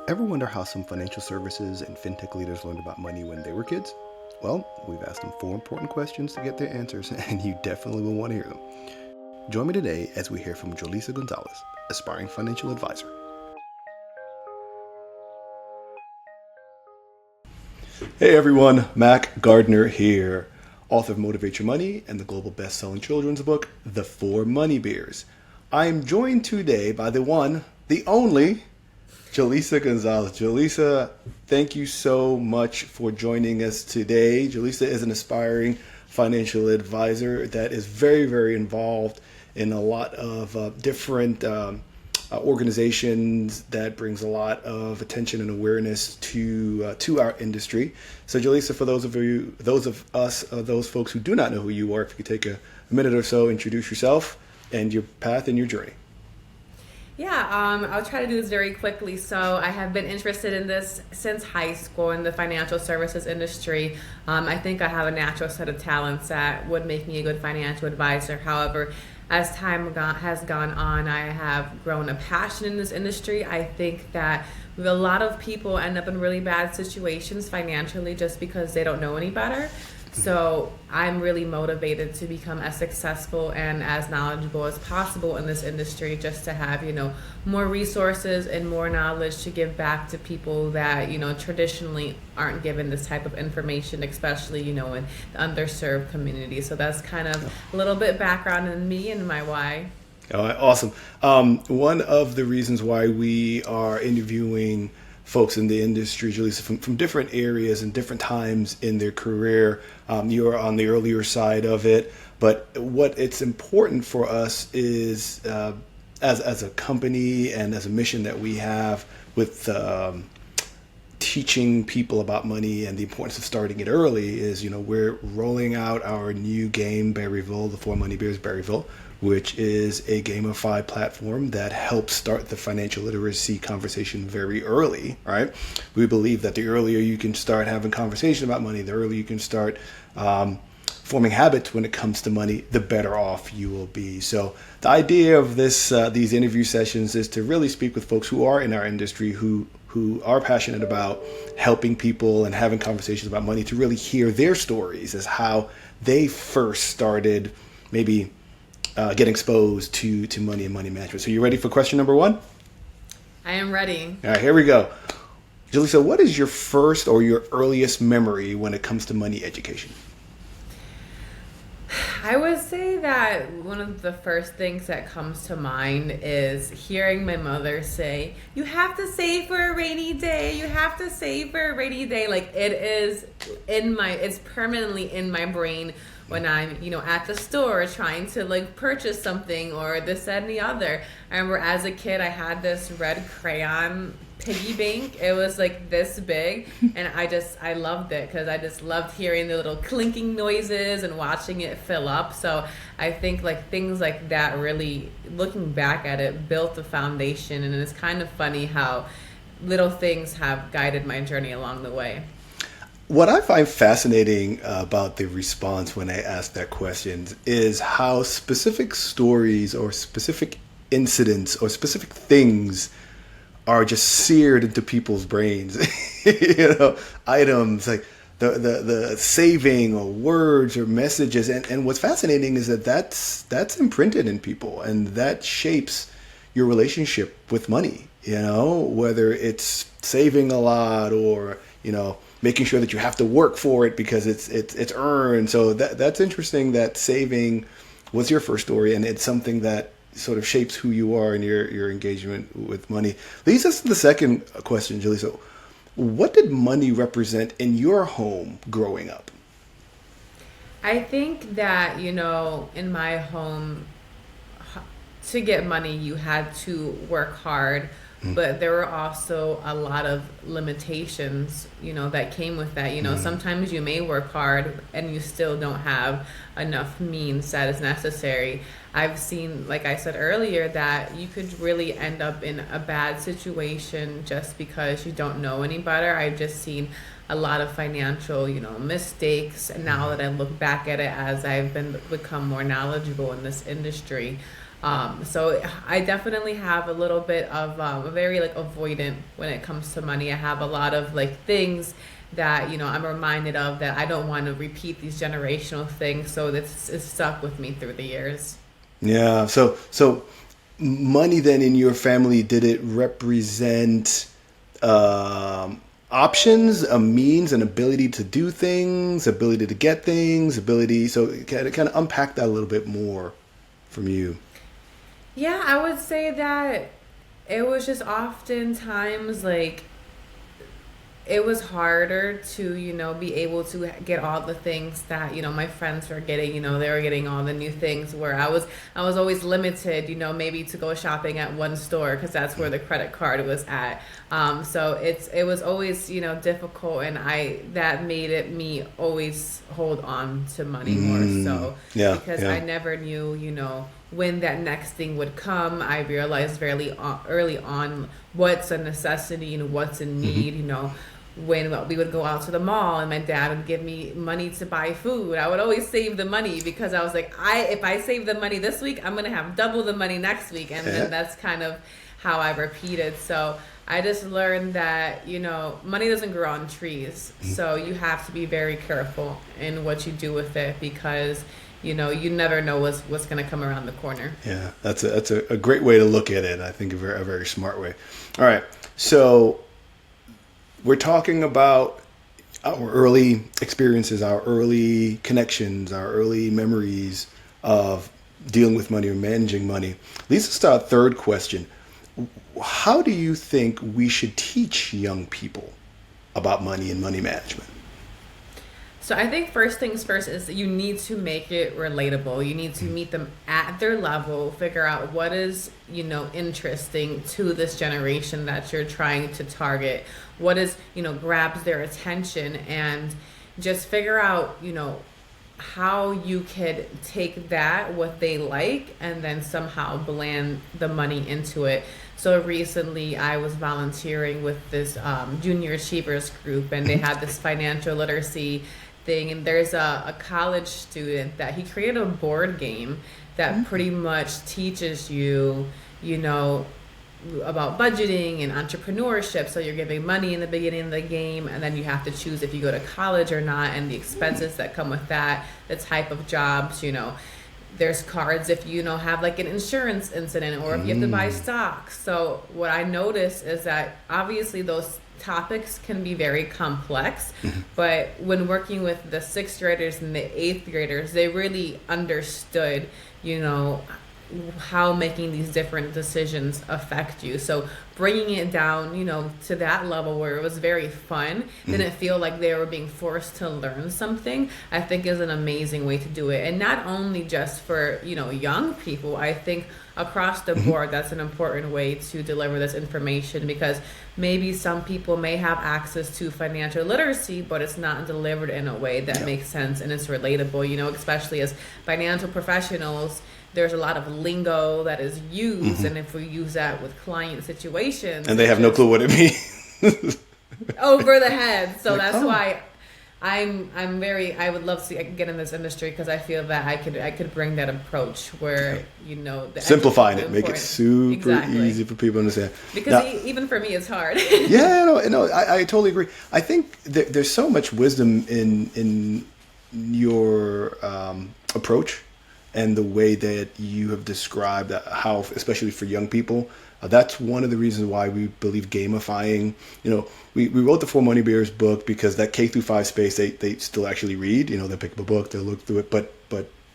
Ever wonder how some financial services and fintech leaders learned about money when they were kids? Well, we've asked them 4 important questions to get their answers, and you definitely will want to hear them. Join me today as we hear from Jolisa Gonzalez, aspiring financial advisor. Hey everyone, Mac Gardner here, author of Motivate Your Money and the global best-selling children's book, The Four Money Bears. I am joined today by the one, the only, Jolisa Gonzalez. Jolisa, thank you so much for joining us today. Jolisa is an aspiring financial advisor that is very, very involved in a lot of different organizations that brings a lot of attention and awareness to our industry. So, Jolisa, for those folks who do not know who you are, if you could take a minute or so, introduce yourself and your path and your journey. Yeah, I'll try to do this very quickly. So I have been interested in this since high school in the financial services industry. I think I have a natural set of talents that would make me a good financial advisor. However, as time has gone on, I have grown a passion in this industry. I think that a lot of people end up in really bad situations financially just because they don't know any better. So I'm really motivated to become as successful and as knowledgeable as possible in this industry, just to have, more resources and more knowledge to give back to people that, traditionally aren't given this type of information, especially, in the underserved community. So that's kind of a little bit background in me and my why. All right, awesome. One of the reasons why we are interviewing folks in the industry, Jolisa, from different areas and different times in their career. You're on the earlier side of it, but what it's important for us is as a company and as a mission that we have with teaching people about money and the importance of starting it early is, we're rolling out our new game, Berryville, the Four Money Bears Berryville, which is a gamified platform that helps start the financial literacy conversation very early, right? We believe that the earlier you can start having conversation about money, the earlier you can start forming habits when it comes to money, the better off you will be. So the idea of these interview sessions is to really speak with folks who are in our industry, who are passionate about helping people and having conversations about money, to really hear their stories as how they first started maybe get exposed to money and money management. So you ready for question number one? I am ready. All right, here we go. Jolisa, what is your first or your earliest memory when it comes to money education? I would say that one of the first things that comes to mind is hearing my mother say, "You have to save for a rainy day. You have to save for a rainy day." Like, it's permanently in my brain when I'm, at the store trying to purchase something or this, that, and the other. I remember as a kid, I had this red crayon piggy bank. It was this big, and I loved it because I just loved hearing the little clinking noises and watching it fill up. So I think things like that, really looking back at it, built the foundation, and it's kind of funny how little things have guided my journey along the way. What I find fascinating about the response when I ask that question is how specific stories or specific incidents or specific things are just seared into people's brains. Items like the saving or words or messages. And what's fascinating is that's imprinted in people, and that shapes your relationship with money, whether it's saving a lot or, making sure that you have to work for it because it's earned. So that's interesting that saving was your first story, and it's something that sort of shapes who you are and your engagement with money. Leads us to the second question, Jolisa. What did money represent in your home growing up? I think that, in my home, to get money, you had to work hard, but there were also a lot of limitations, that came with that. Sometimes you may work hard and you still don't have enough means that is necessary. I've seen, like I said earlier, that you could really end up in a bad situation just because you don't know any better. I've just seen a lot of financial, mistakes. And now that I look back at it as I've become more knowledgeable in this industry, So I definitely have a little bit of a very like avoidant when it comes to money. I have a lot of like things that I'm reminded of that I don't want to repeat these generational things. So this is stuck with me through the years. Yeah. So money then in your family, did it represent options, a means, an ability to do things, ability to get things, ability? So kind of unpack that a little bit more from you. Yeah, I would say that it was just oftentimes like it was harder to, be able to get all the things that, my friends were getting, they were getting all the new things where I was always limited, maybe to go shopping at one store because that's where the credit card was at. So it was always, difficult, and that made it me always hold on to money more so. Yeah. Because Yeah. I never knew, when that next thing would come. I realized fairly early on what's a necessity and what's a need. When we would go out to the mall and my dad would give me money to buy food, I would always save the money because I was like, if I save the money this week, I'm gonna have double the money next week, and then that's kind of how I repeated. So I just learned that money doesn't grow on trees, so you have to be very careful in what you do with it because you never know what's going to come around the corner. Yeah, that's a great way to look at it. I think a very smart way. All right, so we're talking about our early experiences, our early connections, our early memories of dealing with money or managing money. Leads us to our third question. How do you think we should teach young people about money and money management? So I think first things first is that you need to make it relatable. You need to meet them at their level, figure out what is, interesting to this generation that you're trying to target. What is, grabs their attention, and just figure out, how you could take that, what they like, and then somehow blend the money into it. So recently I was volunteering with this junior achievers group, and they had this financial literacy thing, and there's a college student that he created a board game that pretty much teaches you, about budgeting and entrepreneurship. So you're giving money in the beginning of the game, and then you have to choose if you go to college or not, and the expenses that come with that, the type of jobs, there's cards if you have like an insurance incident, or if you have to buy stocks. So what I noticed is that obviously those topics can be very complex, but when working with the sixth graders and the eighth graders, they really understood, how making these different decisions affect you. So bringing it down, to that level where it was very fun, didn't feel like they were being forced to learn something, I think is an amazing way to do it. And not only just for, young people, I think across the board, that's an important way to deliver this information, because maybe some people may have access to financial literacy, but it's not delivered in a way that makes sense and it's relatable, especially as financial professionals. There's a lot of lingo that is used, and if we use that with client situations, and they have no clue what it means, over the head. So that's why I would love to get in this industry, because I feel that I could bring that approach where simplifying it, make it super easy for people to understand. Because even for me, it's hard. I totally agree. I think there's so much wisdom in your approach and the way that you have described how, especially for young people, that's one of the reasons why we believe gamifying. We wrote the Four Money Bears book because that K through 5 space, they still actually read. They pick up a book, they'll look through it. But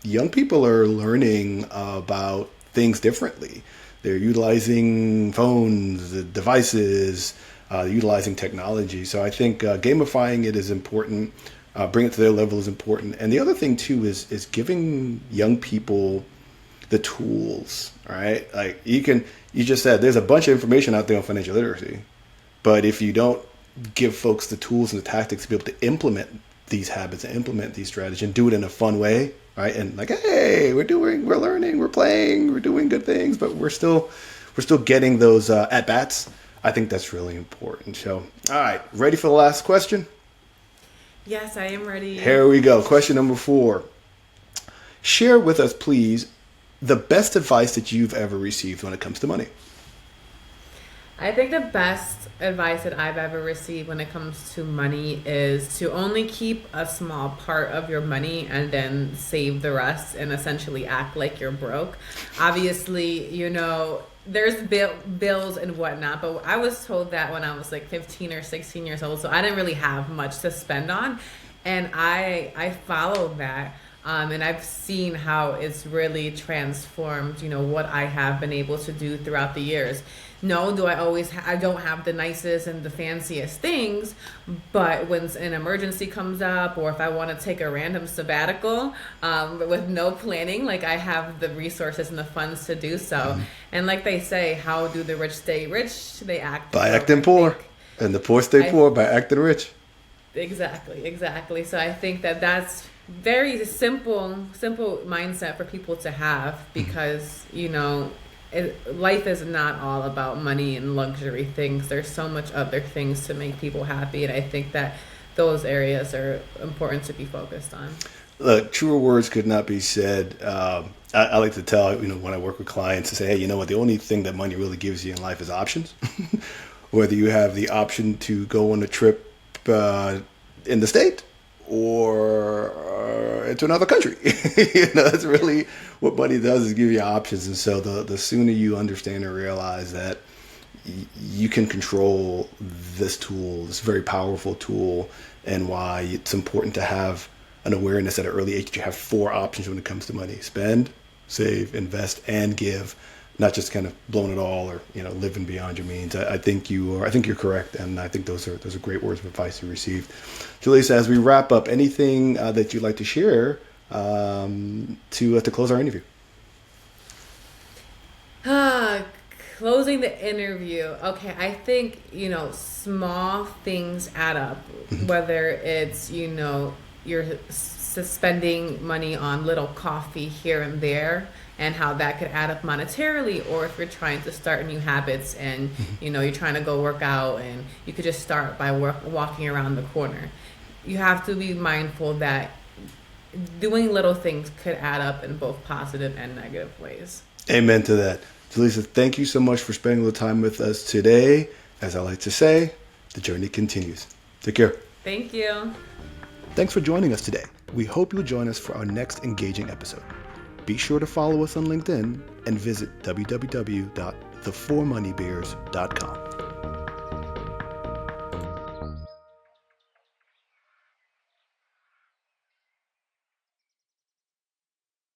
young people are learning about things differently. They're utilizing phones, devices, utilizing technology. So I think gamifying it is important. Bring it to their level is important. And the other thing too is giving young people the tools, right? Like you just said, there's a bunch of information out there on financial literacy, but if you don't give folks the tools and the tactics to be able to implement these habits and implement these strategies and do it in a fun way, right? And like, hey, we're learning, we're playing, we're doing good things, but we're still getting those at bats. I think that's really important. So, all right, ready for the last question? Yes, I am ready. Here we go. Question number 4. Share with us, please, the best advice that you've ever received when it comes to money? I think the best advice that I've ever received when it comes to money is to only keep a small part of your money and then save the rest and essentially act like you're broke. Obviously, there's bills and whatnot, but I was told that when I was like 15 or 16 years old, so I didn't really have much to spend on, and I followed that. And I've seen how it's really transformed, what I have been able to do throughout the years. No, I don't have the nicest and the fanciest things, but when an emergency comes up, or if I want to take a random sabbatical with no planning, like I have the resources and the funds to do so. Mm-hmm. And like they say, how do the rich stay rich? They act by acting poor, and the poor stay poor by acting rich. Exactly. So I think that's very simple mindset for people to have, because life is not all about money and luxury things. There's so much other things to make people happy, and I think that those areas are important to be focused on. Look, truer words could not be said. I like to tell, when I work with clients, to say, hey, you know what, the only thing that money really gives you in life is options. Whether you have the option to go on a trip in the state or into another country. That's really what money does, is give you options. And so the sooner you understand and realize that you can control this tool, this very powerful tool, and why it's important to have an awareness at an early age that you have 4 options when it comes to money: spend, save, invest, and give. Not just kind of blowing it all, or living beyond your means. I think you're correct, and I think those are great words of advice you received. Jolisa, as we wrap up, anything that you'd like to share to close our interview? Closing the interview. Okay, I think small things add up. Mm-hmm. Whether it's you're spending money on little coffee here and there, and how that could add up monetarily, or if you're trying to start new habits and you're trying to go work out, and you could just start by walking around the corner. You have to be mindful that doing little things could add up in both positive and negative ways. Amen to that. Jolisa, thank you so much for spending a little time with us today. As I like to say, the journey continues. Take care. Thank you. Thanks for joining us today. We hope you'll join us for our next engaging episode. Be sure to follow us on LinkedIn and visit www.the4moneybears.com.